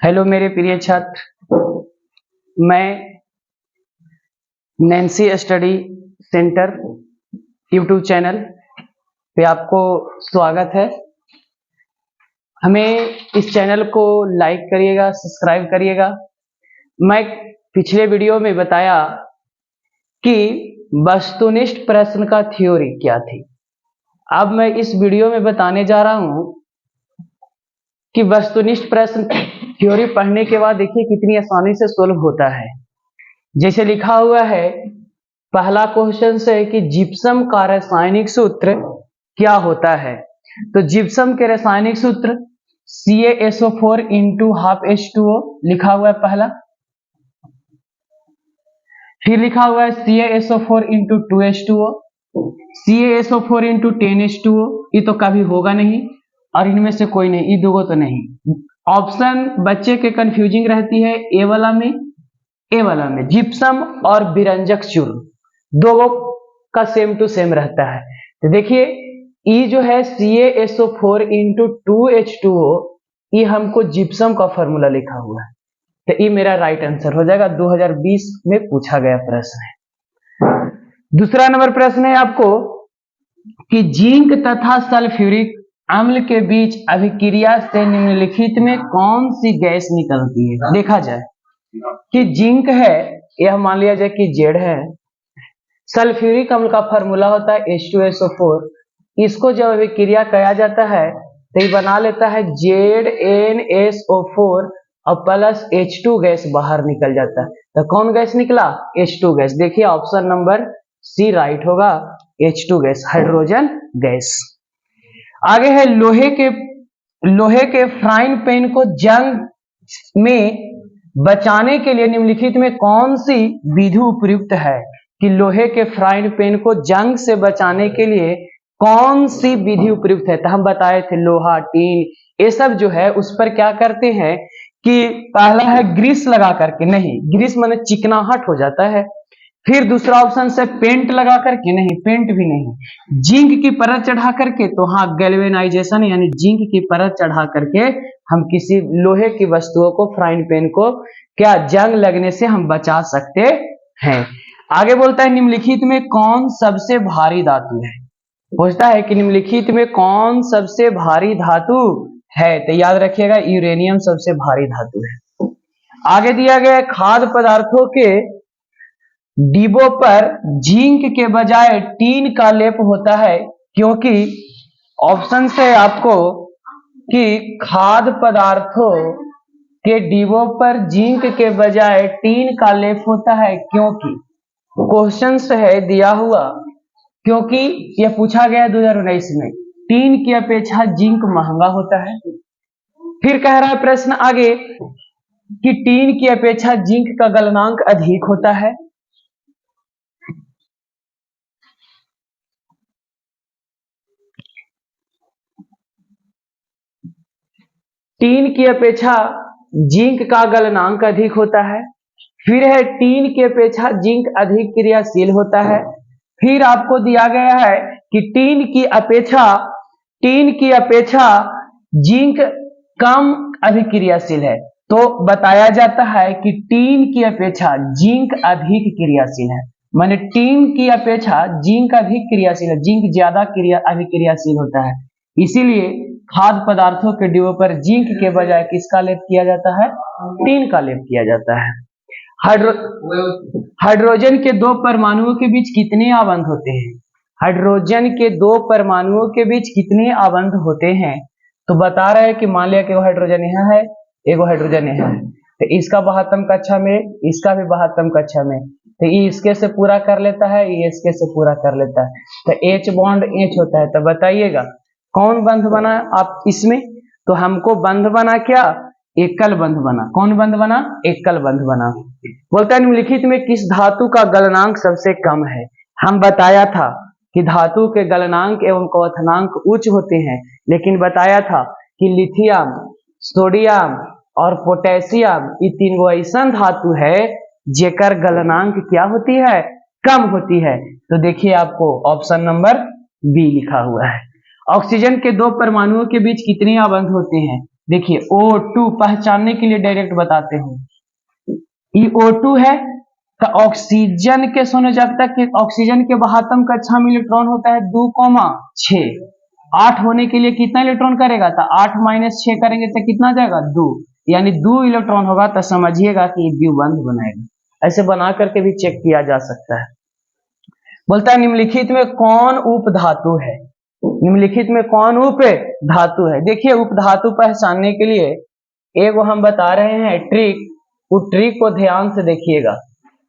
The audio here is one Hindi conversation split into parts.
हेलो मेरे प्रिय छात्र, मैं Nancy study centre YouTube channel पे आपको स्वागत है। हमें इस चैनल को लाइक करिएगा, सब्सक्राइब करिएगा। मैं पिछले वीडियो में बताया कि वस्तुनिष्ठ प्रश्न का थ्योरी क्या थी। अब मैं इस वीडियो में बताने जा रहा हूं कि वस्तुनिष्ठ प्रश्न थ्योरी पढ़ने के बाद देखिए कितनी आसानी से सोल्व होता है। जैसे लिखा हुआ है, पहला क्वेश्चन से कि जिप्सम का रासायनिक सूत्र क्या होता है। तो जिप्सम के रासायनिक सूत्र CaSO4 इंटू हाफ H2O लिखा हुआ है पहला। फिर लिखा हुआ है CaSO4 into 2H2O, CaSO4 into 10H2O। ये तो कभी होगा नहीं और इनमें से कोई नहीं, ये दो तो नहीं। ऑप्शन बच्चे के कंफ्यूजिंग रहती है ए वाला में जिप्सम और विरंजक चूर्ण दो का सेम टू सेम रहता है। तो देखिए ये जो है CaSO4 इंटू 2H2O, ये हमको जिप्सम का फॉर्मूला लिखा हुआ है। तो ये मेरा राइट आंसर हो जाएगा, 2020 में पूछा गया प्रश्न है। दूसरा नंबर प्रश्न है आपको कि जिंक तथा सल्फ्यूरिक अम्ल के बीच अभिक्रिया से निम्नलिखित में कौन सी गैस निकलती है। देखा जाए कि जिंक है, यह मान लिया जाए कि जेड है। सल्फ्यूरिक अम्ल का फॉर्मूला होता है H2SO4। इसको जब अभिक्रिया किया जाता है तो ये बना लेता है ZnSO4 और प्लस H2 गैस बाहर निकल जाता है। तो कौन गैस निकला? H2 gas. देखिए ऑप्शन नंबर सी राइट होगा, H2 गैस, हाइड्रोजन गैस। आगे है लोहे के फ्राइंग पैन को जंग में बचाने के लिए निम्नलिखित में कौन सी विधि उपयुक्त है। कि लोहे के फ्राइंग पैन को जंग से बचाने के लिए कौन सी विधि उपयुक्त है। तो हम बताए थे लोहा, टीन, ये सब जो है उस पर क्या करते हैं कि पहला है ग्रीस लगा करके, नहीं ग्रीस माने चिकनाहट हो जाता है। फिर दूसरा ऑप्शन से पेंट लगा करके, नहीं पेंट भी नहीं, जिंक की परत चढ़ा करके, तो हाँ गैल्वेनाइजेशन यानी जिंक की परत चढ़ा करके हम किसी लोहे की वस्तुओं को, फ्राइंग पैन को क्या जंग लगने से हम बचा सकते हैं। आगे बोलता है निम्नलिखित में कौन सबसे भारी धातु है। पूछता है कि निम्नलिखित में कौन सबसे भारी धातु है। तो याद रखिएगा यूरेनियम सबसे भारी धातु है। आगे दिया गया है खाद्य पदार्थों के डिब्बों पर जिंक के बजाय टीन का लेप होता है, क्योंकि ऑप्शन से आपको कि खाद्य पदार्थों के डिब्बों पर जिंक के बजाय टीन का लेप होता है, क्योंकि क्वेश्चन से है दिया हुआ, क्योंकि यह पूछा गया 2019 में, टीन की अपेक्षा जिंक महंगा होता है। फिर कह रहा है प्रश्न आगे कि टीन की अपेक्षा जिंक का गलनांक अधिक होता है। टीन की अपेक्षा जिंक का गलनांक अधिक होता है। फिर है टीन की अपेक्षा जिंक अधिक क्रियाशील होता है। फिर आपको दिया गया है कि टीन की अपेक्षा जिंक कम अभिक्रियाशील है। तो बताया जाता है कि टीन की अपेक्षा जिंक अधिक क्रियाशील है, माने टीन की अपेक्षा जिंक अधिक क्रियाशील है, जिंक ज्यादा अभिक्रियाशील होता है। इसीलिए खाद्य पदार्थों के डिब्बों पर जिंक के बजाय किसका लेप किया जाता है? टीन का लेप किया जाता है। हाइड्रोजन के दो परमाणुओं के बीच कितने आबंध होते हैं? हाइड्रोजन के दो परमाणुओं के बीच कितने आबंध होते हैं? तो बता रहे हैं कि मान लिया कि वो हाइड्रोजन यहाँ है, एगो हाइड्रोजन यहाँ है, तो इसका 72 कक्षा में, इसका भी 72 कक्षा में, तो ये इसके से पूरा कर लेता है, ये इसके से पूरा कर लेता है, तो H बॉन्ड H होता है। तो बताइएगा कौन बंध बना आप इसमें? तो हमको बंध बना क्या? एकल बंध बना। कौन बंध बना? एकल बंध बना। बोलता है निम्नलिखित में किस धातु का गलनांक सबसे कम है। हम बताया था कि धातु के गलनांक एवं क्वथनांक उच्च होते हैं, लेकिन बताया था कि लिथियम, सोडियम और पोटेशियम ये तीन गो ऐसा धातु है जेकर गलनांक क्या होती है? कम होती है। तो देखिए आपको ऑप्शन नंबर बी लिखा हुआ है। ऑक्सीजन के दो परमाणुओं के बीच कितने आबंध होते हैं? देखिए O2 पहचानने के लिए डायरेक्ट बताते हैं, ये O2 है तो ऑक्सीजन के सोनोजकता के ऑक्सीजन के बाहतम कक्षा में इलेक्ट्रॉन होता है 2,6। 8 होने के लिए कितना इलेक्ट्रॉन करेगा, तो 8 - 6 करेंगे तो कितना जाएगा 2, यानी 2 इलेक्ट्रॉन होगा, तो समझिएगा कि ये द्विबंध बनाएगा। ऐसे बना करके भी चेक किया जा सकता है। बोलता है निम्नलिखित में कौन उप धातु है, निम्नलिखित में कौन उप धातु है। देखिए उप धातु पहचानने के लिए एक हम बता रहे हैं ट्रिक, वो ट्रिक को ध्यान से देखिएगा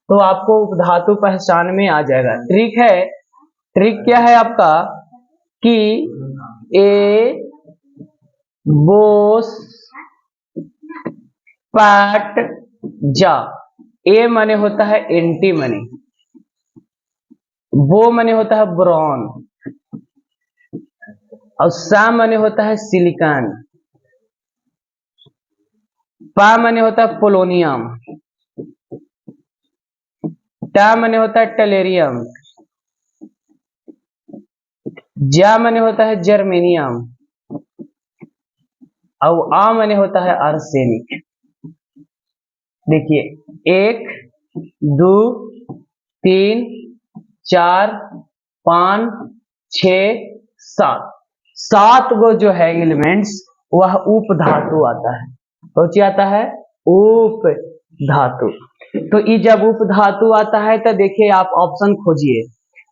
तो आपको उप धातु पहचान में आ जाएगा। ट्रिक है, ट्रिक क्या है आपका कि ए बोस पैट जा, ए माने होता है एंटीमनी, वो माने होता है ब्रॉन, और सा माने होता है सिलिकॉन, पा माने होता है पोलोनियम, टा माने होता है टेलेरियम, जा माने होता है जर्मेनियम, और आ माने होता है आर्सेनिक। देखिए 1 2 3 4 5 6 7, 7 गो जो है एलिमेंट्स वह उप धातु आता है। तो क्या आता है, उप धातु। तो ये जब उप धातु आता है तो देखिए आप ऑप्शन खोजिए।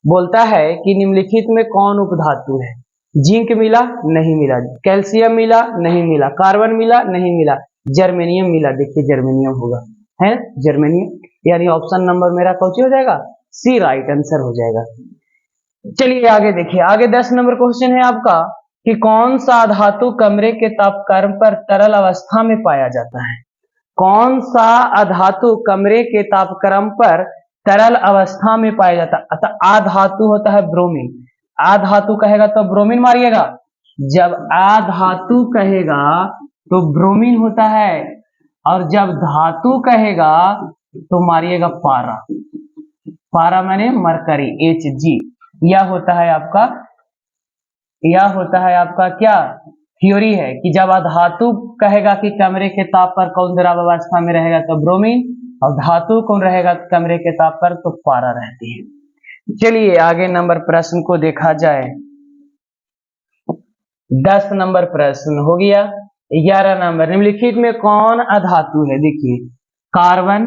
बोलता है कि निम्नलिखित में कौन उप धातु है। जिंक मिला नहीं मिला, कैल्शियम मिला नहीं मिला, कार्बन मिला नहीं मिला, जर्मेनियम मिला। देखिए जर्मेनियम होगा, है जर्मेनियम, यानी ऑप्शन नंबर मेरा कौन हो जाएगा, सी राइट आंसर हो जाएगा। चलिए आगे देखिए, आगे 10 नंबर क्वेश्चन है आपका कि कौन सा धातु कमरे के तापक्रम पर तरल अवस्था में पाया जाता है। कौन सा अधातु कमरे के तापक्रम पर तरल अवस्था में पाया जाता है। अतः आधातु होता है ब्रोमीन, आधातु कहेगा तो ब्रोमीन मारिएगा, जब आधातु कहेगा तो ब्रोमीन होता है, और जब धातु कहेगा तो मारिएगा पारा, पारा माने मरकरी Hg। यह होता है आपका, यह होता है आपका क्या थ्योरी है कि जब धातु कहेगा कि कमरे के ताप पर कौन द्रव अवस्था में रहेगा तो ब्रोमीन, और धातु कौन रहेगा कमरे के ताप पर तो पारा रहती है। चलिए आगे नंबर प्रश्न को देखा जाए। 10 नंबर प्रश्न हो गया। 11 नंबर, निम्नलिखित में कौन अधातु है। देखिए कार्बन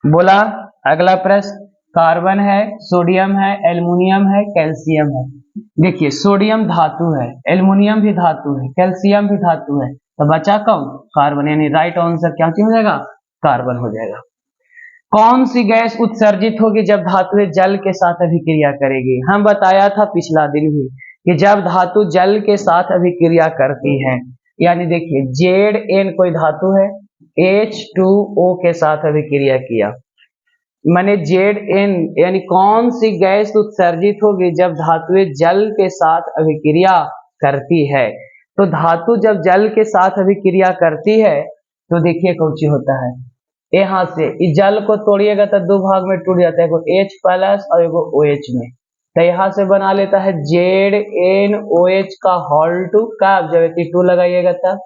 बोला, अगला प्रश्न कार्बन है, सोडियम है, एल्युमिनियम है, कैल्शियम है। देखिए सोडियम धातु है, एल्युमिनियम भी धातु है, कैल्शियम भी धातु है, तो बचा कौन, कार्बन, यानी राइट आंसर क्या हो जाएगा, कार्बन हो जाएगा। कौन सी गैस उत्सर्जित होगी जब धातु जल के साथ अभिक्रिया करेगी। हम बताया था पिछला दिन भी कि जब धातु जल के साथ अभिक्रिया करती है, यानी देखिए Zn कोई धातु है, H2O के साथ अभिक्रिया किया, माने Zn यानी कौन सी गैस उत्सर्जित होगी जब धातु जल के साथ अभिक्रिया करती है। तो धातु जब जल के साथ अभिक्रिया करती है तो देखिए कौन सी होता है, यहाँ से इस जल को तोड़िएगा तो 2 भाग में टूट जाता है, एगो H+ और एगो OH में, तो यहाँ से बना लेता है ZnOH का होल टू का, जब 2 लगाइएगा तब,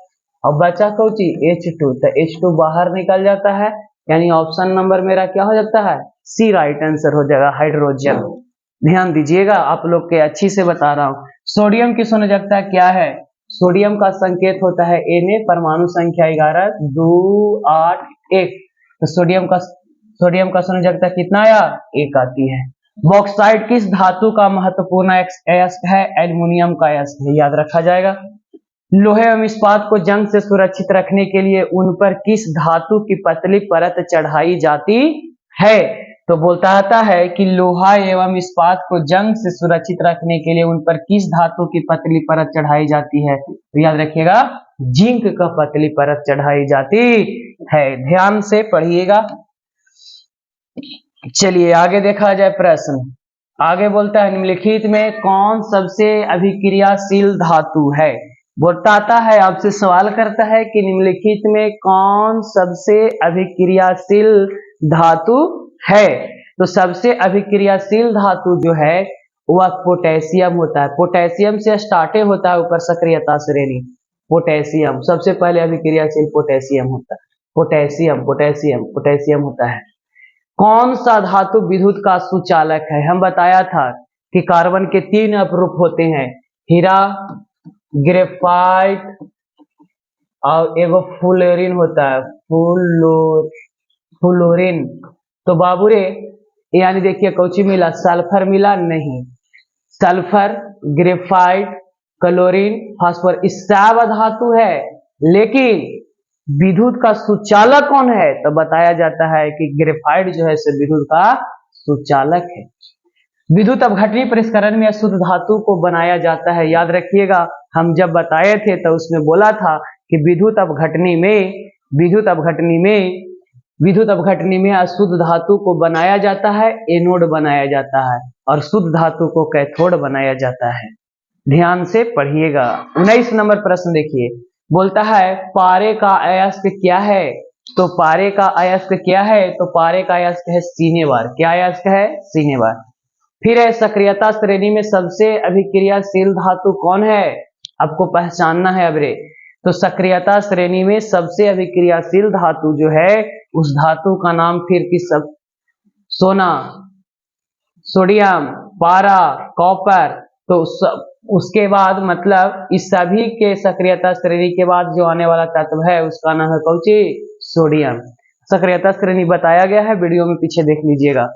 और बचा कौन सी H2, तो H2 बाहर निकल जाता है, यानी ऑप्शन नंबर मेरा क्या हो जाता है, सी राइट आंसर हो जाएगा, हाइड्रोजन। ध्यान दीजिएगा, आप लोग के अच्छी से बता रहा हूँ। सोडियम की सोनोजकता क्या है, सोडियम का संकेत होता है Na, परमाणु संख्या 11 2 8 1, तो सोडियम का सोनोजकता कितना आया, 1 आती है। बॉक्साइट किस धातु का महत्वपूर्ण अयस्क है, एल्युमिनियम का अयस्क है, याद रखा जाएगा। लोहे एवं इस्पात को जंग से सुरक्षित रखने के लिए उन पर किस धातु की पतली परत चढ़ाई जाती है। तो बोलता आता है कि लोहा एवं इस्पात को जंग से सुरक्षित रखने के लिए उन पर किस धातु की पतली परत चढ़ाई जाती है, तो याद रखिएगा जिंक का पतली परत चढ़ाई जाती है। ध्यान से पढ़िएगा। चलिए आगे देखा जाए प्रश्न। आगे बोलता है निम्नलिखित में कौन सबसे अभिक्रियाशील धातु है। बताता है, आपसे सवाल करता है कि निम्नलिखित में कौन सबसे अभिक्रियाशील धातु है। तो सबसे अभिक्रियाशील धातु जो है वह पोटेशियम होता है। पोटेशियम से स्टार्टे होता है ऊपर सक्रियता श्रेणी, पोटेशियम, सबसे पहले अभिक्रियाशील पोटेशियम होता है, पोटेशियम पोटेशियम पोटेशियम होता है। कौन सा धातु विद्युत का सुचालक है? हम बताया था कि कार्बन के 3 अपरूप होते हैं, हीरा, ग्रेफाइट और एगो फ्लोरीन होता है, फ्लोरीन। तो बाबूरे यानी देखिए कौची मिला, सल्फर मिला नहीं, सल्फर, ग्रेफाइट, क्लोरीन, फास्फोर इस सब धातु है, लेकिन विद्युत का सुचालक कौन है? तो बताया जाता है कि ग्रेफाइट जो है विद्युत का सुचालक है। विद्युत अपघटनी परिष्करण में अशुद्ध धातु को बनाया जाता है। याद रखिएगा, हम जब बताए थे तो उसमें बोला था कि विद्युत अपघटनी में अशुद्ध धातु को बनाया जाता है, एनोड बनाया जाता है, और शुद्ध धातु को कैथोड बनाया जाता है। ध्यान से पढ़िएगा। 19 नंबर प्रश्न देखिए, बोलता है पारे का अयस्क क्या है? तो पारे का अयस्क क्या है? तो पारे का अयस्क है सिनेबार। क्या अयस्क है? सिनेबार। फिर है सक्रियता श्रेणी में सबसे अभिक्रियाशील धातु कौन है? आपको पहचानना है अबरे। तो सक्रियता श्रेणी में सबसे अभिक्रियाशील धातु जो है उस धातु का नाम फिर किस सब, सोना, सोडियम, पारा, कॉपर। तो उसके बाद मतलब इस सभी के सक्रियता श्रेणी के बाद जो आने वाला तत्व है उसका नाम है कौची? सोडियम। सक्रियता श्रेणी बताया गया है, वीडियो में पीछे देख लीजिएगा।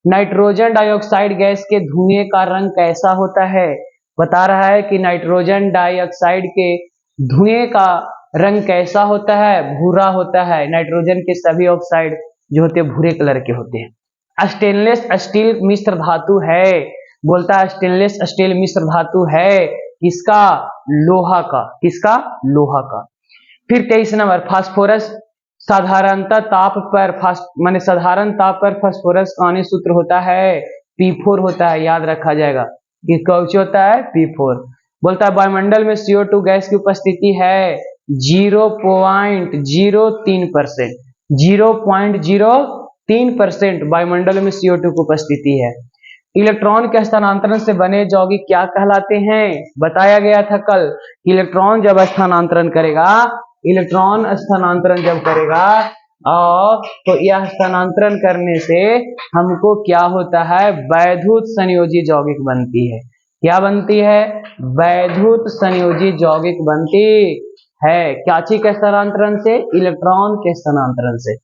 नाइट्रोजन डाइऑक्साइड गैस के धुएं का रंग कैसा होता है? बता रहा है कि नाइट्रोजन डाइऑक्साइड के धुएं का रंग कैसा होता है? भूरा होता है। नाइट्रोजन के सभी ऑक्साइड जो होते हैं भूरे कलर के होते हैं। स्टेनलेस स्टील मिश्र धातु है, बोलता है स्टेनलेस स्टील मिश्र धातु है किसका? लोहा का। किसका? लोहा का। फिर 23 नंबर, फास्फोरस साधारणतः ताप पर फास्फोरस का अन्य सूत्र होता है P4 होता है। याद रखा जाएगा कि कौन होता है? P4। बोलता है वायुमंडल में CO2 गैस की उपस्थिति है 0.03%। 0.03% वायुमंडल में CO2 की उपस्थिति है। इलेक्ट्रॉन के स्थानांतरण से बने यौगिक क्या कहलाते हैं? बताया गया था कल, इलेक्ट्रॉन जब स्थानांतरण करेगा, इलेक्ट्रॉन स्थानांतरण जब करेगा और तो यह स्थानांतरण करने से हमको क्या होता है? वैद्युत संयोजी यौगिक बनती है। क्या बनती है? वैद्युत संयोजी यौगिक बनती है। क्या चीज के स्थानांतरण से? इलेक्ट्रॉन के स्थानांतरण से।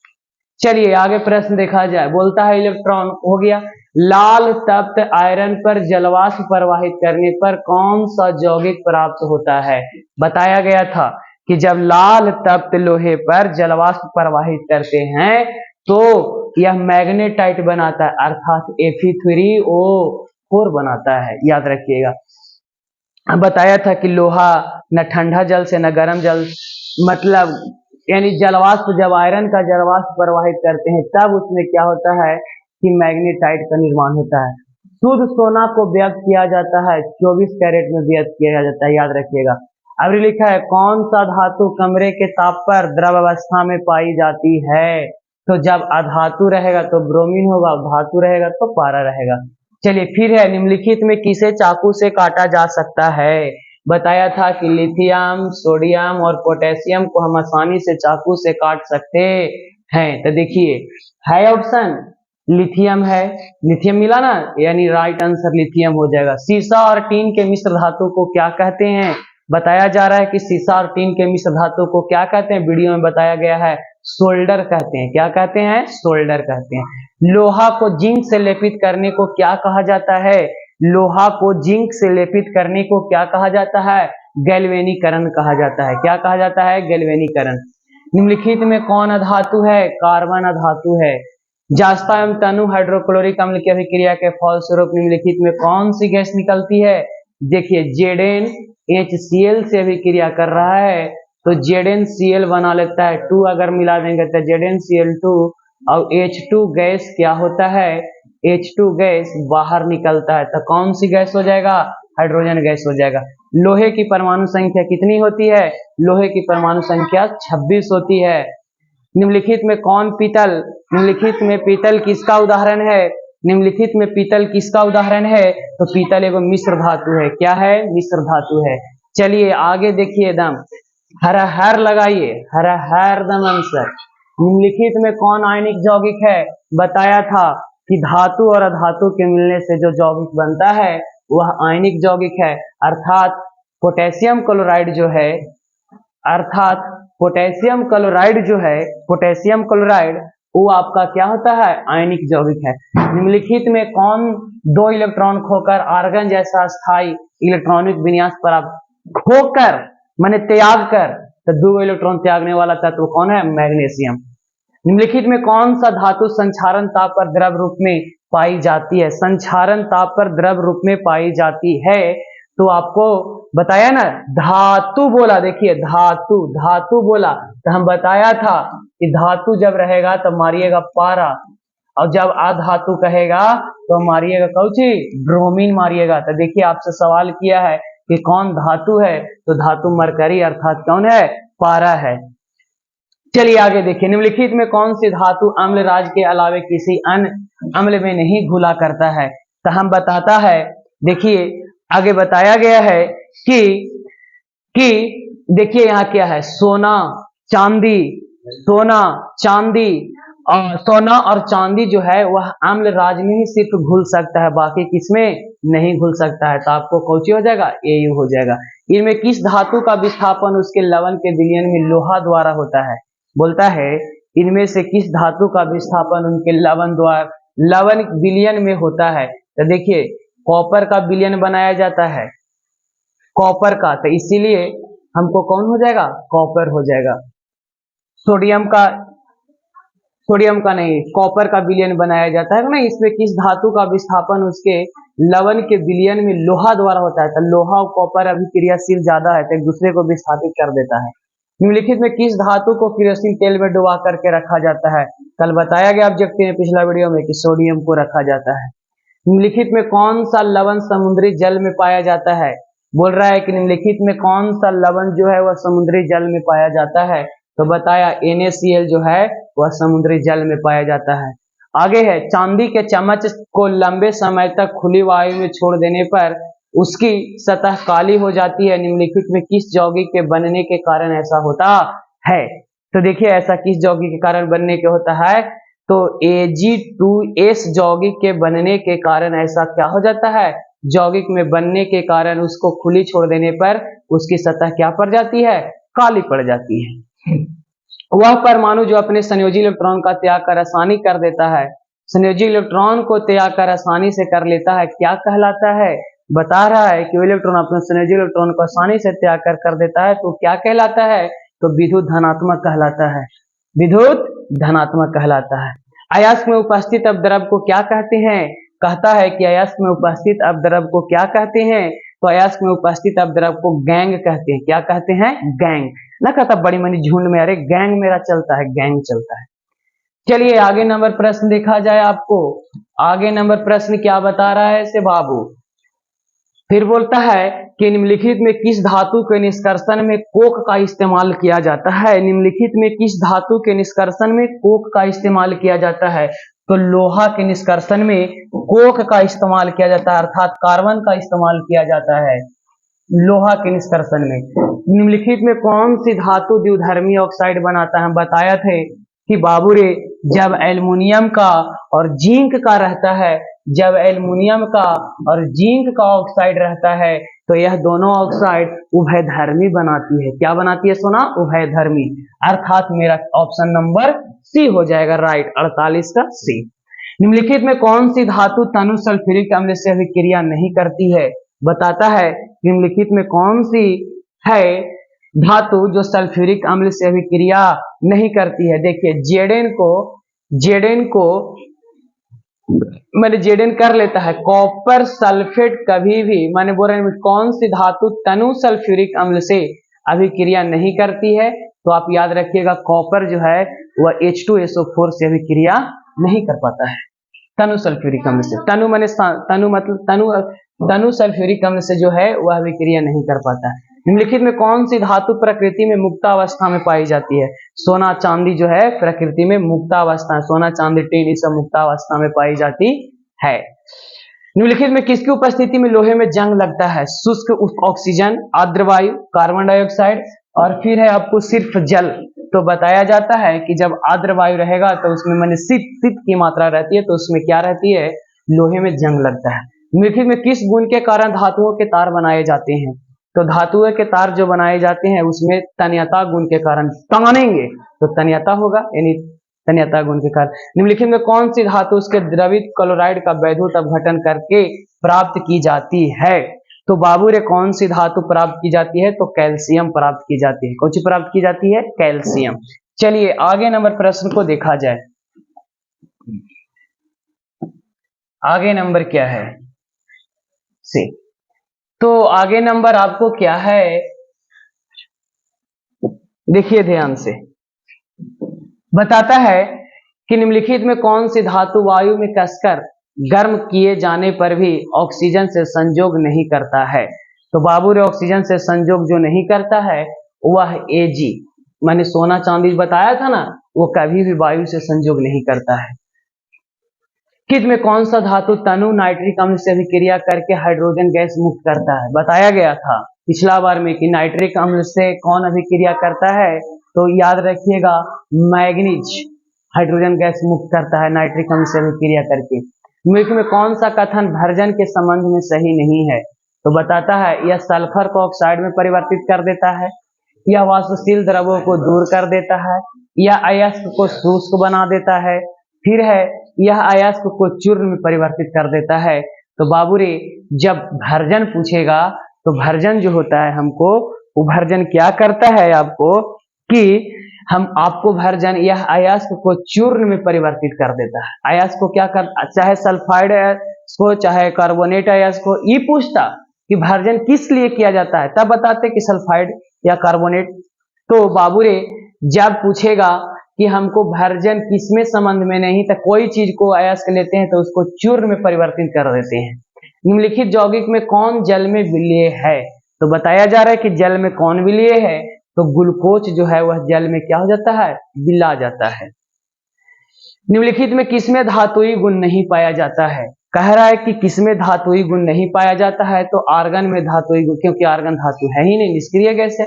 चलिए आगे प्रश्न देखा जाए। बोलता है इलेक्ट्रॉन हो गया। लाल तप्त आयरन पर जलवाष्प प्रवाहित करने पर कौन सा यौगिक प्राप्त होता है? बताया गया था कि जब लाल तप्त लोहे पर जलवाष्प प्रवाहित करते हैं तो यह मैग्नेटाइट बनाता है, अर्थात Fe3O4 बनाता है। याद रखिएगा। बताया था कि लोहा न ठंडा जल से न गर्म जल, मतलब यानी जलवाष्प, जब आयरन का जलवाष्प प्रवाहित करते हैं तब उसमें क्या होता है कि मैग्नेटाइट का निर्माण होता है। शुद्ध सोना को व्यक्त किया जाता है 24 कैरेट में व्यक्त किया जाता है। याद रखिएगा। अब लिखा है कौन सा धातु कमरे के ताप पर द्रव अवस्था में पाई जाती है? तो जब अधातु रहेगा तो ब्रोमीन होगा, धातु रहेगा तो पारा रहेगा। चलिए फिर है, निम्नलिखित में किसे चाकू से काटा जा सकता है? बताया था कि लिथियम, सोडियम और पोटेशियम को हम आसानी से चाकू से काट सकते हैं। तो देखिए है ऑप्शन लिथियम है, लिथियम मिला ना, यानी राइट आंसर लिथियम हो जाएगा। सीसा और टीन के मिश्र धातु को क्या कहते हैं? बताया जा रहा है कि सीसा और टीन के मिश्र धातु को क्या कहते हैं? वीडियो में बताया गया है सोल्डर कहते हैं। क्या कहते हैं? सोल्डर कहते हैं। लोहा को जिंक से लेपित करने को क्या कहा जाता है? लोहा को जिंक से लेपित करने को क्या कहा जाता है? गैल्वेनीकरण कहा जाता है। क्या कहा जाता है? गैल्वेनीकरण। निम्नलिखित में कौन अधातु है? कार्बन अधातु है। जास्ता एवं तनु हाइड्रोक्लोरिक अम्ल की अभिक्रिया के फलस्वरूप निम्नलिखित में कौन सी गैस निकलती है? देखिए ZnHCl से अभिक्रिया कर रहा है तो ZnCl बना लेता है, 2 अगर मिला देंगे तो ZnCl2 और H2 गैस क्या होता है? H2 गैस बाहर निकलता है। तो कौन सी गैस हो जाएगा? हाइड्रोजन गैस हो जाएगा। लोहे की परमाणु संख्या कितनी होती है? लोहे की परमाणु संख्या 26 होती है। निम्नलिखित में कौन पीतल, निम्नलिखित में पीतल किसका उदाहरण है? निम्नलिखित में पीतल किसका उदाहरण है? तो पीतल एगो मिश्र धातु है। क्या है? मिश्र धातु है। चलिए आगे देखिए एकदम हर हर लगाइए, हर हर दम आंसर। निम्नलिखित में कौन आयनिक यौगिक है? बताया था कि धातु और अधातु के मिलने से जो यौगिक बनता है वह आयनिक यौगिक है। अर्थात पोटेशियम क्लोराइड जो है, अर्थात पोटेशियम क्लोराइड जो है, पोटेशियम क्लोराइड वो आपका क्या होता है? आयनिक यौगिक है। निम्नलिखित में कौन दो इलेक्ट्रॉन खोकर आर्गन जैसा स्थायी इलेक्ट्रॉनिक विन्यास प्राप्त, खोकर माने त्याग कर, तो दो इलेक्ट्रॉन त्यागने वाला तत्व कौन है? मैग्नीशियम। निम्नलिखित में कौन सा धातु संक्षारण ताप पर द्रव रूप में पाई जाती है? संक्षारण ताप पर द्रव रूप में पाई जाती है, तो आपको बताया ना, धातु बोला। देखिए धातु, धातु बोला तो हम बताया था कि धातु जब रहेगा तो मारिएगा पारा, और जब अधातु कहेगा तो मारिएगा कौची? ब्रोमीन मारिएगा। तो देखिए आपसे सवाल किया है कि कौन धातु है, तो धातु मरकरी अर्थात कौन है? पारा है। चलिए आगे देखिए, निम्नलिखित में कौन सी धातु अम्ल राज के अलावे किसी अन्य अम्ल में नहीं घुला करता है? तो हम बताता है, देखिए आगे बताया गया है कि कि देखिए यहाँ क्या है, सोना चांदी, सोना चांदी और सोना और चांदी जो है वह अम्ल राज में ही सिर्फ घुल सकता है, बाकी किसमें नहीं घुल सकता है। तो आपको कौची हो जाएगा? एयू हो जाएगा। इनमें किस धातु का विस्थापन उसके लवण के विलयन में लोहा द्वारा होता है? बोलता है इनमें से किस धातु का विस्थापन उनके लवण द्वारा, लवण विलयन में होता है? तो देखिए कॉपर का विलयन बनाया जाता है, कॉपर का, तो इसीलिए हमको कौन हो जाएगा? कॉपर हो जाएगा। सोडियम का, सोडियम का नहीं, कॉपर का विलयन बनाया जाता है ना। इसमें किस धातु का विस्थापन उसके लवण के विलयन में लोहा द्वारा होता है? तो लोहा और कॉपर अभिक्रियाशील ज्यादा है तो एक दूसरे को विस्थापित कर देता है। निम्नलिखित में किस धातु को केरोसिन तेल में डुबा करके रखा जाता है? कल बताया गया ऑब्जेक्टिव में पिछला वीडियो में कि सोडियम को रखा जाता है। निम्नलिखित में कौन सा लवण समुद्री जल में पाया जाता है? बोल रहा है कि निम्नलिखित में कौन सा लवण जो है वह समुद्री जल में पाया जाता है? तो बताया NaCl जो है वह समुद्री जल में पाया जाता है। आगे है, चांदी के चम्मच को लंबे समय तक खुली वायु में छोड़ देने पर उसकी सतह काली हो जाती है। निम्नलिखित में किस यौगिक के बनने के कारण ऐसा होता है? तो देखिए ऐसा किस यौगिक के कारण बनने के होता है? तो Ag2S यौगिक के बनने के कारण ऐसा क्या हो जाता है? यौगिक में बनने के कारण उसको खुली छोड़ देने पर उसकी सतह क्या पड़ जाती है? काली पड़ जाती है। वह परमाणु जो अपने संयोजी इलेक्ट्रॉन का त्याग कर आसानी कर देता है, संयोजी इलेक्ट्रॉन को त्याग कर आसानी से कर लेता है, क्या कहलाता है? बता रहा है कि वो इलेक्ट्रॉन अपने संयोजी इलेक्ट्रॉन को आसानी से त्याग कर देता है, तो क्या कहलाता है? तो विद्युत धनात्मक कहलाता है, विद्युत धनात्मक कहलाता है। अयस्क में उपस्थित अपद्रव को क्या कहते हैं? कहता है कि अयस्क में उपस्थित अपद्रव को क्या कहते हैं? तो अयस्क में उपस्थित अपद्रव को गैंग कहते हैं। क्या कहते हैं? गैंग। ना कहता बड़ी मनी झुंड में, अरे गैंग मेरा चलता है, गैंग चलता है। चलिए आगे नंबर प्रश्न देखा जाए आपको। आगे नंबर प्रश्न क्या बता रहा है से बाबू? फिर बोलता है कि निम्नलिखित में किस धातु के निष्कर्षण में कोक का इस्तेमाल किया जाता है? निम्नलिखित में किस धातु के निष्कर्षण में कोक का इस्तेमाल किया जाता है? तो लोहा के निष्कर्षण में कोक का इस्तेमाल किया जाता है, अर्थात कार्बन का इस्तेमाल किया जाता है लोहा के निष्कर्षण में। निम्नलिखित में कौन सी धातु द्विधर्मी ऑक्साइड बनाता है? हम बताया थे कि बाबू रे जब एल्युमिनियम का और जिंक का रहता है, जब एल्युमिनियम का और जिंक का ऑक्साइड रहता है तो यह दोनों ऑक्साइड उभयधर्मी बनाती है। क्या बनाती है सोना? उभयधर्मी। अर्थात मेरा ऑप्शन नंबर सी हो जाएगा राइट, 48 का सी। निम्नलिखित में कौन सी धातु तनु सल्फ्यूरिक अम्ल से अभिक्रिया नहीं करती है? बताता है निम्नलिखित में कौन सी है धातु जो सल्फ्यूरिक अम्ल से अभिक्रिया नहीं करती है? देखिए जेडेन को मैंने जेडेन कर लेता है, कॉपर सल्फेट कभी भी, मैंने बोल रहे हैं कौन सी धातु तनु सल्फ्यूरिक अम्ल से अभिक्रिया नहीं करती है? तो आप याद रखिएगा कॉपर जो है वह H2SO4 से अभिक्रिया नहीं कर पाता है तनु सल्फ्यूरिक अम्ल से। तनु माने तनु मतलब तनु सल्फ्यूरिक अम्ल से जो है वह अभिक्रिया नहीं कर पाता है। निम्नलिखित में कौन सी धातु प्रकृति में मुक्तावस्था में पाई जाती है? सोना चांदी जो है प्रकृति में मुक्तावस्था, सोना चांदी टीन ये सब मुक्तावस्था में पाई जाती है। निम्नलिखित में किसकी उपस्थिति में लोहे में जंग लगता है? शुष्क ऑक्सीजन, आर्द्र वायु, कार्बन डाइऑक्साइड, और फिर है आपको सिर्फ जल। तो बताया जाता है कि जब आर्द्र वायु रहेगा तो उसमें मैंने शीत की मात्रा रहती है, तो उसमें क्या रहती है, लोहे में जंग लगता है। निम्नलिखित में किस गुण के कारण धातुओं के तार बनाए जाते हैं? तो धातुओं के तार जो बनाए जाते हैं उसमें तन्यता गुण के कारण, तानेंगे तो तन्यता होगा, यानी तन्यता गुण के कारण। निम्नलिखित में कौन सी धातु उसके द्रवित क्लोराइड का वैद्युत अपघटन करके प्राप्त की जाती है? तो बाबू रे कौन सी धातु प्राप्त की जाती है? तो कैल्शियम प्राप्त की जाती है। कौन सी प्राप्त की जाती है? कैल्शियम। चलिए आगे नंबर प्रश्न को देखा जाए। आगे नंबर क्या है से, तो आगे नंबर आपको क्या है, देखिए ध्यान से, बताता है कि निम्नलिखित में कौन सी धातु वायु में कसकर गर्म किए जाने पर भी ऑक्सीजन से संयोग नहीं करता है? तो बाबू रे ऑक्सीजन से संयोग जो नहीं करता है वह Ag, मैंने सोना चांदी बताया था ना, वो कभी भी वायु से संयोग नहीं करता है। किस में कौन सा धातु तनु नाइट्रिक अम्ल से अभिक्रिया करके हाइड्रोजन गैस मुक्त करता है? बताया गया था पिछला बार में कि नाइट्रिक अम्ल से कौन अभिक्रिया करता है, तो याद रखिएगा मैग्नीज हाइड्रोजन गैस मुक्त करता है नाइट्रिक अम्ल से अभिक्रिया करके। मिल्क में कौन सा कथन भर्जन के संबंध में सही नहीं है? तो बताता है यह सल्फर को ऑक्साइड में परिवर्तित कर देता है, यह वाष्पशील द्रवों को दूर कर देता है, यह अयस्क को शुष्क बना देता है, फिर है यह अयस्क को चूर्ण में परिवर्तित कर देता है। तो बाबू रे जब भर्जन पूछेगा तो भर्जन जो होता है हमको, वो भर्जन क्या करता है आपको, कि हम आपको भर्जन यह अयस्क को चूर्ण में परिवर्तित कर देता है। अयस्क को क्या कर, चाहे सल्फाइड अयस्क हो चाहे कार्बोनेट अयस्क हो, ये पूछता कि भर्जन किस लिए किया जाता है, तब बताते कि सल्फाइड या कार्बोनेट। तो बाबू रे जब पूछेगा कि हमको भर्जन किसमें संबंध में नहीं, तो कोई चीज को अयस्क लेते हैं तो उसको चूर्ण में परिवर्तित कर देते हैं। निम्नलिखित यौगिक में कौन जल में विलीय है? तो बताया जा रहा है कि जल में कौन विलीय है, तो ग्लूकोज जो है वह जल में क्या हो जाता है, विला जाता है। निम्नलिखित में किसमें धातुई गुण नहीं पाया जाता है? कह रहा है कि किसमें धातुई गुण नहीं पाया जाता है, तो आर्गन में धातुई गुण, क्योंकि आर्गन धातु है ही नहीं, निष्क्रिय गैस है।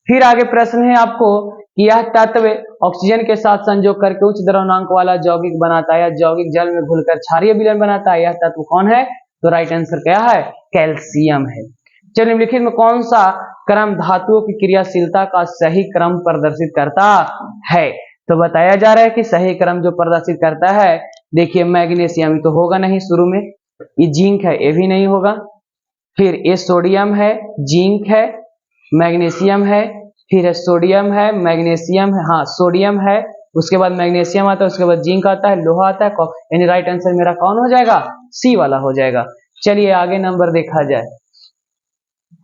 फिर आगे प्रश्न है आपको कि यह तत्व ऑक्सीजन के साथ संयोग करके उच्च द्रव्यमात्रा वाला यौगिक बनाता है, यौगिक जल में घुलकर क्षारीय विलयन बनाता है, यह तत्व कौन है? तो राइट आंसर क्या है? कैल्शियम है। चलिए निम्नलिखित में कौन सा क्रम धातुओं की क्रियाशीलता का सही क्रम प्रदर्शित करता है? तो बताया जा रहा है कि सही क्रम जो प्रदर्शित करता है, देखिए मैग्नीशियम तो होगा नहीं शुरू में, ये जिंक है, ये भी नहीं होगा, फिर ये सोडियम है, जिंक है, मैग्नीशियम है, फिर है सोडियम है, मैग्नीशियम है, हाँ सोडियम है, उसके बाद मैग्नीशियम आता है, उसके बाद जिंक आता है, लोहा आता है, यानी राइट आंसर मेरा कौन हो जाएगा? सी वाला हो जाएगा। चलिए आगे नंबर देखा जाए।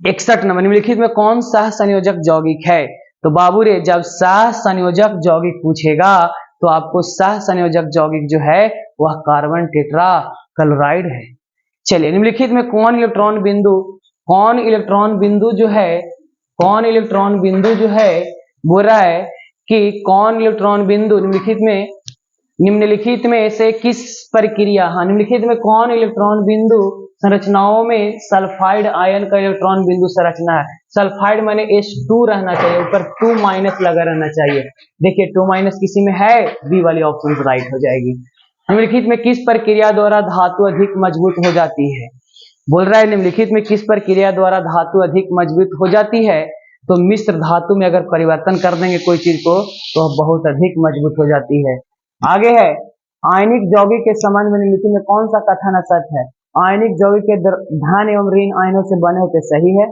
61 नंबर, निम्नलिखित में कौन सह संयोजक यौगिक है? तो बाबू रे जब सह संयोजक यौगिक पूछेगा तो आपको सह संयोजक यौगिक जो है वह कार्बन टेट्रा क्लोराइड है। चलिए निम्नलिखित में कौन इलेक्ट्रॉन बिंदु जो है बोल रहा है कि कौन इलेक्ट्रॉन बिंदु निम्नलिखित में से किस प्रक्रिया, हाँ निम्नलिखित में कौन इलेक्ट्रॉन बिंदु संरचनाओं में सल्फाइड आयन का इलेक्ट्रॉन बिंदु संरचना है? सल्फाइड माने H2 रहना चाहिए, ऊपर 2- लगा रहना चाहिए। देखिए 2- किसी में है, बी वाली ऑप्शन राइट हो जाएगी। निम्नलिखित में किस प्रक्रिया द्वारा धातु अधिक मजबूत हो जाती है? बोल रहा है निम्नलिखित में किस प्रक्रिया द्वारा धातु अधिक मजबूत हो जाती है? तो मिश्र धातु में अगर परिवर्तन कर देंगे कोई चीज को तो बहुत अधिक मजबूत हो जाती है। आगे है आयनिक यौगिक के संबंध में निम्नलिखित में कौन सा कथन सत्य है? आयनिक यौगिक के धन एवं ऋण आयनों से बने होते सही है,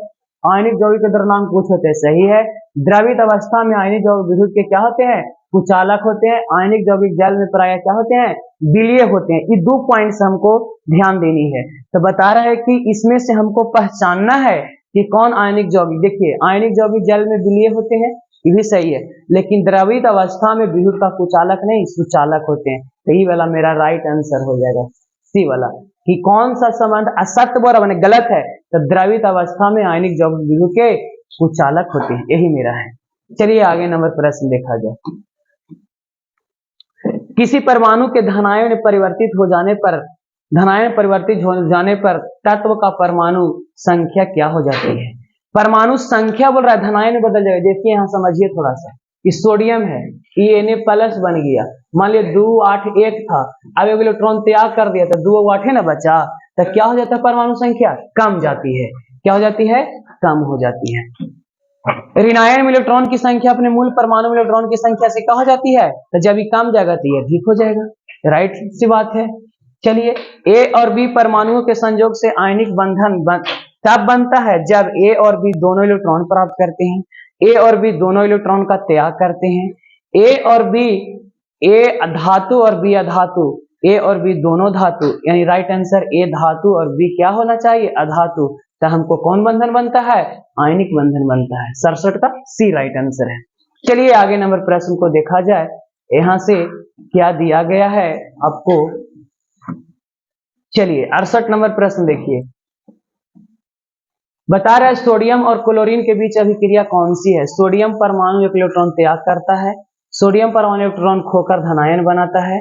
आयनिक यौगिक के द्रव्यमान कुछ होते सही है, द्रवित अवस्था में आयनिक यौगिक विद्युत के क्या होते हैं? कुचालक होते हैं, आयनिक यौगिक जल में प्रायः क्या होते हैं? विलीय होते हैं। ये 2 पॉइंट्स हमको ध्यान देनी है। तो बता रहा है कि इसमें से हमको पहचानना है कि कौन आयनिक यौगिक, देखिए आयनिक यौगिक जल में विलीय होते हैं, ये भी सही है, लेकिन द्रवित अवस्था में विद्युत का कुचालक नहीं सुचालक होते हैं। तो ये वाला मेरा राइट आंसर हो जाएगा, सी वाला, कि कौन सा संबंध असत्य बोला मैंने गलत है, तो द्रवित अवस्था में आयनिक यौगिक विद्युत के कुचालक होते हैं, यही मेरा है। चलिए आगे नंबर प्रश्न देखा जाए। किसी परमाणु के धनायन परिवर्तित हो जाने पर तत्व का परमाणु संख्या क्या हो जाती है? परमाणु संख्या बोल रहा है धनायन में बदल जाएगा। देखिए यहाँ समझिए थोड़ा सा, कि सोडियम है Na प्लस बन गया, मान लिया 2 8 1 था, अब एक इलेक्ट्रॉन त्याग कर दिया तो 2 8 है ना बचा, तो क्या हो जाता है परमाणु संख्या कम जाती है। क्या हो जाती है? कम हो जाती है। ऋणायन में इलेक्ट्रॉन की संख्या अपने मूल परमाणु में इलेक्ट्रॉन की संख्या से क्या हो जाती है, तो जब ये कम जाएगा तो ये अधिक हो जाएगा। राइट सी बात है। चलिए ए और बी परमाणुओं के संयोग से आयनिक बंधन तब बनता है जब ए और बी दोनों इलेक्ट्रॉन प्राप्त करते हैं, ए और बी दोनों इलेक्ट्रॉन का त्याग करते हैं। ए और बी, ए धातु और बी अधातु, ए और बी दोनों धातु, यानी राइट आंसर ए धातु और बी क्या होना चाहिए? अधातु। तो हमको कौन बंधन बनता है? आयनिक बंधन बनता है। 67 का सी राइट आंसर है। चलिए आगे नंबर प्रश्न को देखा जाए। यहां से क्या दिया गया है आपको, चलिए 68 नंबर प्रश्न देखिए। बता रहा है सोडियम और क्लोरीन के बीच अभिक्रिया कौन सी है? सोडियम परमाणु एक इलेक्ट्रॉन त्याग करता है, सोडियम परमाणु इलेक्ट्रॉन खोकर धनायन बनाता है,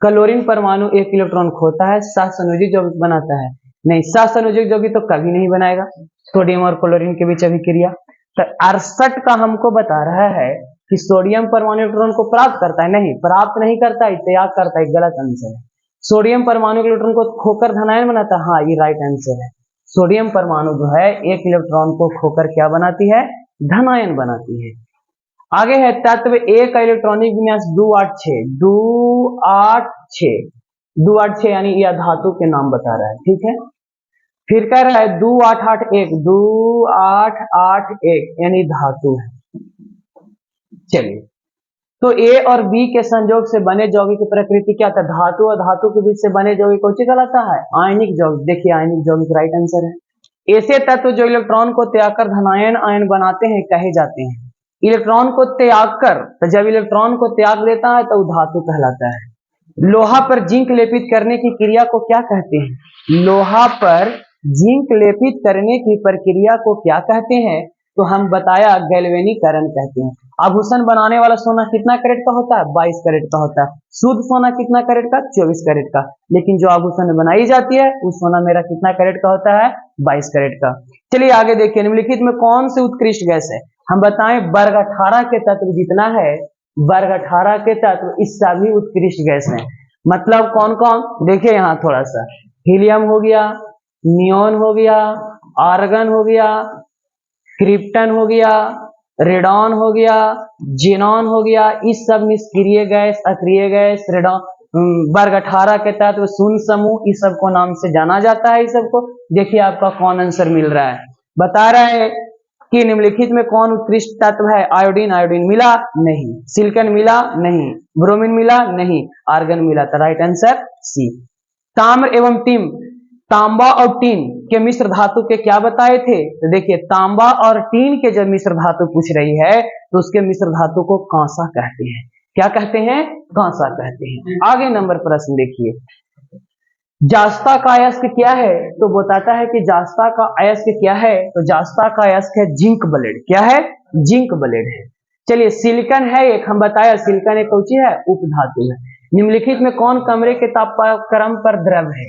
क्लोरीन परमाणु एक इलेक्ट्रॉन खोता है, सहसंयोजक यौगिक बनाता है। नहीं, सहसंयोजक यौगिक तो कभी नहीं बनाएगा सोडियम और क्लोरीन के बीच अभिक्रिया। तो 68 का हमको बता रहा है कि सोडियम परमाणु इलेक्ट्रॉन को प्राप्त करता है, नहीं प्राप्त नहीं करता है, त्याग करता है। गलत आंसर है। सोडियम परमाणु इलेक्ट्रॉन को खोकर धनायन बनाता है, हाँ ये राइट आंसर है। सोडियम परमाणु जो है एक इलेक्ट्रॉन को खोकर क्या बनाती है? धनायन बनाती है। आगे है तत्व ए का इलेक्ट्रॉनिक विन्यास 286, 286, 286 यानी यह धातु के नाम बता रहा है। ठीक है, फिर कह रहा है 2881, 2881 यानी धातु है। चलिए, तो ए और बी के संयोग से बने यौगिक की प्रकृति क्या था? धातु और धातु के बीच से बने यौगिक कौन सी कहलाता है? आयनिक यौगिक। देखिए आयनिक यौगिक राइट आंसर है। ऐसे तत्व जो इलेक्ट्रॉन को त्याग कर धनायन आयन बनाते हैं कहे जाते हैं। इलेक्ट्रॉन को त्याग कर, तो जब इलेक्ट्रॉन को त्याग देता है तो धातु कहलाता है। लोहा पर जिंक लेपित करने की क्रिया को क्या कहते हैं? लोहा पर जिंक लेपित करने की प्रक्रिया को क्या कहते हैं? तो हम बताया गैल्वेनीकरण कहते हैं। आभूषण बनाने वाला सोना कितना कैरेट का होता है? 22 कैरेट का होता है। शुद्ध सोना कितना कैरेट का? 24 कैरेट का। लेकिन जो आभूषण बनाई जाती है वो सोना मेरा कितना कैरेट का होता है? 22 कैरेट का। चलिए आगे देखिए, निम्नलिखित में कौन सी उत्कृष्ट गैस है? हम बताएं वर्ग 18 के तत्व जितना है, वर्ग 18 के तत्व इस सभी उत्कृष्ट गैस है। मतलब कौन कौन? देखिए यहाँ थोड़ा सा, हीलियम हो गया, नियोन हो गया, आर्गन हो गया, क्रिप्टन हो गया, रेडॉन हो गया, जेनॉन हो गया। इस सब निष्क्रिय गैस, अक्रिय गैस, रेडॉन, वर्ग 18 के तत्व, शून्य समूह, इस सब को नाम से जाना जाता है। इस सबको देखिए आपका कौन आंसर मिल रहा है। बता रहा है कि निम्नलिखित में कौन उत्कृष्ट तत्व है? आयोडीन। आयोडीन मिला? नहीं। सिलिकॉन मिला? नहीं। ब्रोमीन मिला? नहीं। आर्गन मिला। तो राइट आंसर सी। ताम्र एवं टीन, तांबा और टीन के मिश्र धातु के क्या बताए थे? तो देखिए तांबा और टीन के जब मिश्र धातु पूछ रही है तो उसके मिश्र धातु को कांसा कहते हैं। क्या कहते हैं? कांसा कहते हैं। आगे नंबर प्रश्न देखिए, जास्ता का अयस्क क्या है? तो बताता है कि जास्ता का अयस्क क्या है? तो जास्ता का अयस्क है जिंक ब्लेड। क्या है? जिंक ब्लेड है। चलिए सिलिकॉन है एक, हम बताया सिलिकॉन एक कौन सी है? उपधातु है। निम्नलिखित में कौन कमरे के तापक्रम पर द्रव है?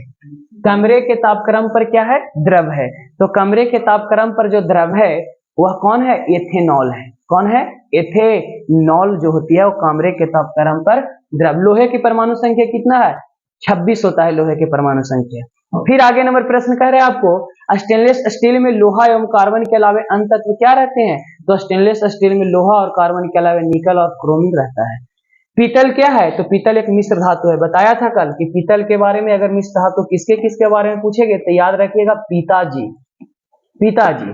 कमरे के तापक्रम पर क्या है? द्रव है। तो कमरे के तापक्रम पर जो द्रव है वह कौन है? एथेनॉल है। कौन है? एथेनॉल जो होती है वो कमरे के तापक्रम पर द्रव। लोहे की परमाणु संख्या कितना है? 26 होता है लोहे के परमाणु संख्या। फिर आगे नंबर प्रश्न कह रहे हैं आपको, स्टेनलेस स्टील में लोहा एवं कार्बन के अलावा अन्य तत्व क्या रहते हैं? तो स्टेनलेस स्टील में लोहा और कार्बन के अलावा निकल और क्रोमिन रहता है। पीतल क्या है? तो पीतल एक मिश्र धातु है। बताया था कल कि पीतल के बारे में अगर मिश्र धातु किसके किसके बारे में पूछेंगे तो याद रखिएगा पिताजी। पिताजी,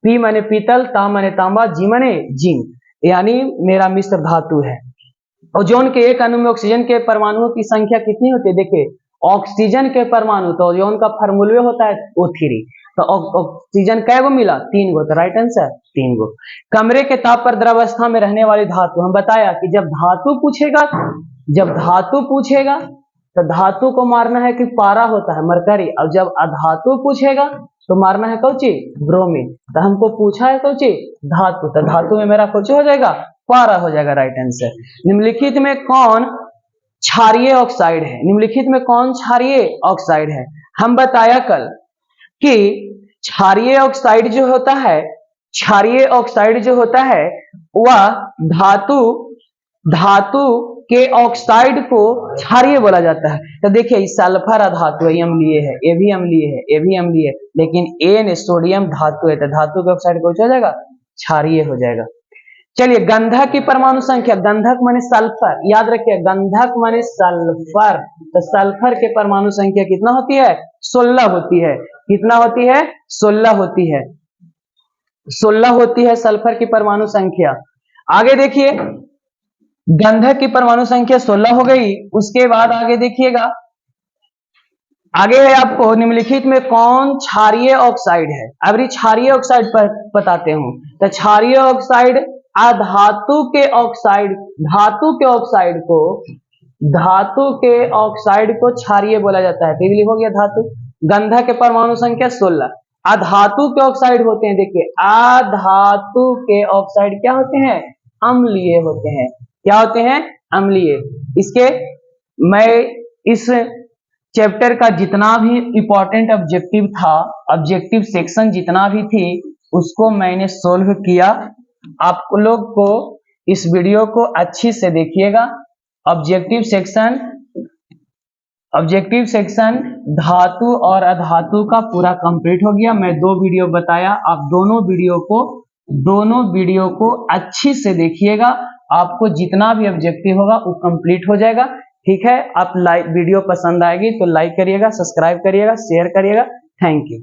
पी माने पीतल, ता माने तांबा, जी माने जिंक, यानी मेरा मिश्र धातु है। ओजोन के एक अणु में ऑक्सीजन के परमाणुओं की संख्या कितनी होती है? देखिए ऑक्सीजन के परमाणु, तो ओजोन का फॉर्मूला होता है O3। तो ऑक्सीजन कै गो मिला? 3 गो। तो राइट आंसर 3 गो। कमरे के ताप पर द्रवस्था में रहने वाली धातु, हम बताया कि जब धातु पूछेगा, जब धातु पूछेगा तो धातु को मारना है कि पारा होता है मरकरी, और जब अधातु पूछेगा तो मारना है कौची? ब्रोमीन। तो हमको पूछा है कौची? धातु, तो धातु में मेरा कौची हो जाएगा? पारा हो जाएगा। Right answer. निम्नलिखित में कौन क्षारीय ऑक्साइड है? निम्नलिखित में कौन क्षारीय ऑक्साइड है? हम बताया कल कि क्षारीय ऑक्साइड जो होता है, क्षारीय ऑक्साइड जो होता है वह धातु के ऑक्साइड को क्षारीय बोला जाता है। तो देखिए सल्फर अधातु है, अम्लीय है, ये भी अम्लीय है, ये भी अम्लीय है, लेकिन एन सोडियम धातु है, तो धातु के ऑक्साइड को हो जाएगा क्षारीय हो जाएगा। चलिए गंधक की परमाणु संख्या, गंधक माने सल्फर, याद रखिए गंधक माने सल्फर, तो सल्फर के परमाणु संख्या कितना होती है 16 होती है। कितना होती है 16 होती है, 16 होती है सल्फर की परमाणु संख्या। आगे देखिए गंधक की परमाणु संख्या 16 हो गई, उसके बाद आगे देखिएगा, आगे है आपको निम्नलिखित में कौन क्षारीय ऑक्साइड है। अब क्षारीय ऑक्साइड पर बताते हूं, तो क्षारीय ऑक्साइड धातु के ऑक्साइड, धातु के ऑक्साइड को क्षारीय बोला जाता है। तो हो गया धातु। गंधक के परमाणु संख्या 16। अधातु के ऑक्साइड होते हैं, देखिए अधातु के ऑक्साइड क्या होते हैं अम्लीय होते हैं। क्या होते हैं अम्लीय। इसके मैं इस चैप्टर का जितना भी इंपॉर्टेंट ऑब्जेक्टिव था, ऑब्जेक्टिव सेक्शन जितना भी थी उसको मैंने सोल्व किया। आप लोग को इस वीडियो को अच्छी से देखिएगा। ऑब्जेक्टिव सेक्शन धातु और अधातु का पूरा कंप्लीट हो गया। मैं 2 वीडियो बताया, आप दोनों वीडियो को अच्छी से देखिएगा। आपको जितना भी ऑब्जेक्टिव होगा वो कंप्लीट हो जाएगा। ठीक है, आप वीडियो पसंद आएगी तो लाइक करिएगा, सब्सक्राइब करिएगा, शेयर करिएगा। Thank you.